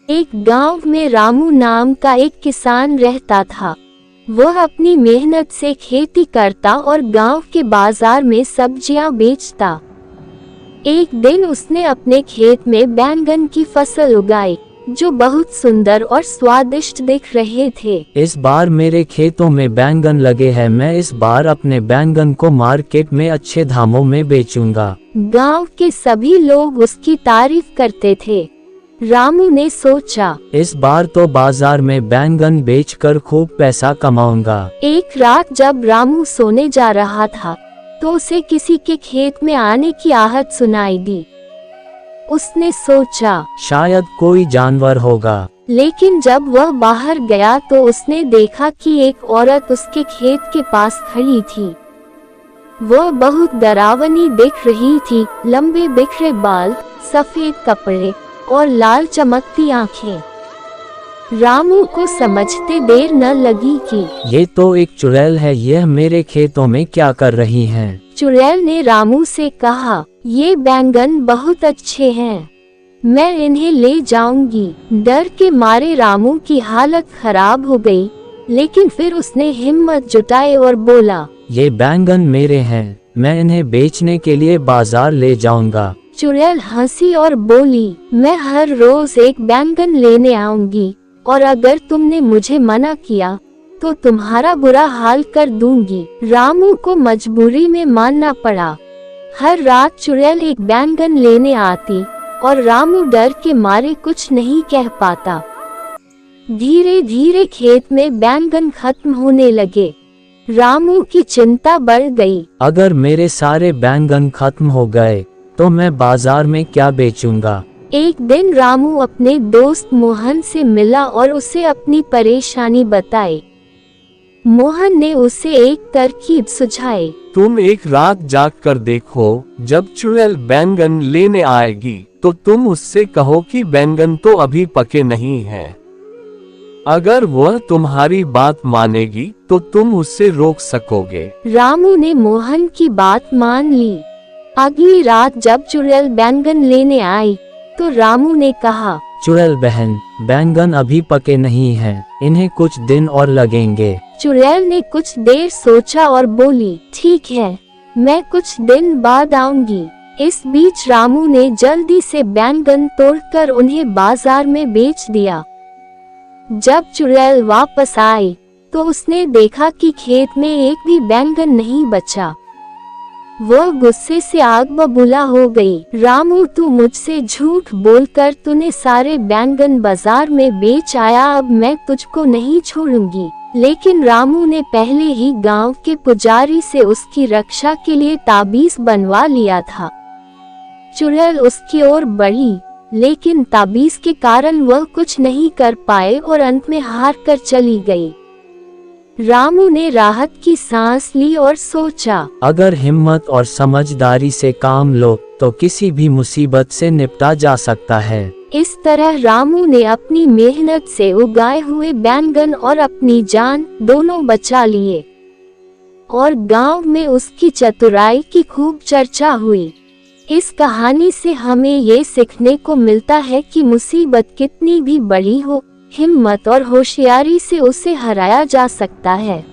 एक गांव में रामू नाम का एक किसान रहता था। वह अपनी मेहनत से खेती करता और गांव के बाजार में सब्जियां बेचता। एक दिन उसने अपने खेत में बैंगन की फसल उगाई, जो बहुत सुंदर और स्वादिष्ट दिख रहे थे। इस बार मेरे खेतों में बैंगन लगे हैं, मैं इस बार अपने बैंगन को मार्केट में अच्छे दामों में बेचूंगा। गांव के सभी लोग उसकी तारीफ करते थे। रामू ने सोचा, इस बार तो बाजार में बैंगन बेचकर खूब पैसा कमाऊंगा। एक रात जब रामू सोने जा रहा था, तो उसे किसी के खेत में आने की आहट सुनाई दी। उसने सोचा, शायद कोई जानवर होगा। लेकिन जब वह बाहर गया तो उसने देखा कि एक औरत उसके खेत के पास खड़ी थी। वह बहुत डरावनी दिख रही थी, लंबे बिखरे बाल, सफेद कपड़े और लाल चमकती आंखें। रामू को समझते देर न लगी कि ये तो एक चुड़ैल है, यह मेरे खेतों में क्या कर रही हैं? चुड़ैल ने रामू से कहा, ये बैंगन बहुत अच्छे हैं, मैं इन्हें ले जाऊंगी। डर के मारे रामू की हालत खराब हो गई, लेकिन फिर उसने हिम्मत जुटाई और बोला, ये बैंगन मेरे हैं, मैं इन्हें बेचने के लिए बाजार ले जाऊंगा। चुड़ैल हंसी और बोली, मैं हर रोज एक बैंगन लेने आऊंगी, और अगर तुमने मुझे मना किया तो तुम्हारा बुरा हाल कर दूंगी। रामू को मजबूरी में मानना पड़ा। हर रात चुड़ैल एक बैंगन लेने आती और रामू डर के मारे कुछ नहीं कह पाता। धीरे धीरे खेत में बैंगन खत्म होने लगे। रामू की चिंता बढ़ गई। अगर मेरे सारे बैंगन खत्म हो गए तो मैं बाजार में क्या बेचूंगा? एक दिन रामू अपने दोस्त मोहन से मिला और उसे अपनी परेशानी बताई। मोहन ने उसे एक तरकीब सुझाई। तुम एक रात जाग कर देखो, जब चुड़ैल बैंगन लेने आएगी तो तुम उससे कहो कि बैंगन तो अभी पके नहीं हैं। अगर वह तुम्हारी बात मानेगी तो तुम उससे रोक सकोगे। रामू ने मोहन की बात मान ली। अगली रात जब चुड़ैल बैंगन लेने आई तो रामू ने कहा, चुड़ैल बहन, बैंगन अभी पके नहीं हैं, इन्हें कुछ दिन और लगेंगे। चुड़ैल ने कुछ देर सोचा और बोली, ठीक है, मैं कुछ दिन बाद आऊंगी। इस बीच रामू ने जल्दी से बैंगन तोड़कर उन्हें बाजार में बेच दिया। जब चुड़ैल वापस आई तो उसने देखा कि खेत में एक भी बैंगन नहीं बचा। वह गुस्से से आग बबूला हो गई। रामू, तू मुझसे झूठ बोलकर तूने सारे बैंगन बाजार में बेच आया, अब मैं तुझको नहीं छोड़ूंगी। लेकिन रामू ने पहले ही गांव के पुजारी से उसकी रक्षा के लिए ताबीज बनवा लिया था। चुड़ैल उसकी ओर बढ़ी, लेकिन ताबीज के कारण वह कुछ नहीं कर पाए और अंत में हार कर चली गई। रामू ने राहत की सांस ली और सोचा, अगर हिम्मत और समझदारी से काम लो तो किसी भी मुसीबत से निपटा जा सकता है। इस तरह रामू ने अपनी मेहनत से उगाए हुए बैंगन और अपनी जान दोनों बचा लिए, और गांव में उसकी चतुराई की खूब चर्चा हुई। इस कहानी से हमें ये सीखने को मिलता है कि मुसीबत कितनी भी बड़ी हो, हिम्मत और होशियारी से उसे हराया जा सकता है।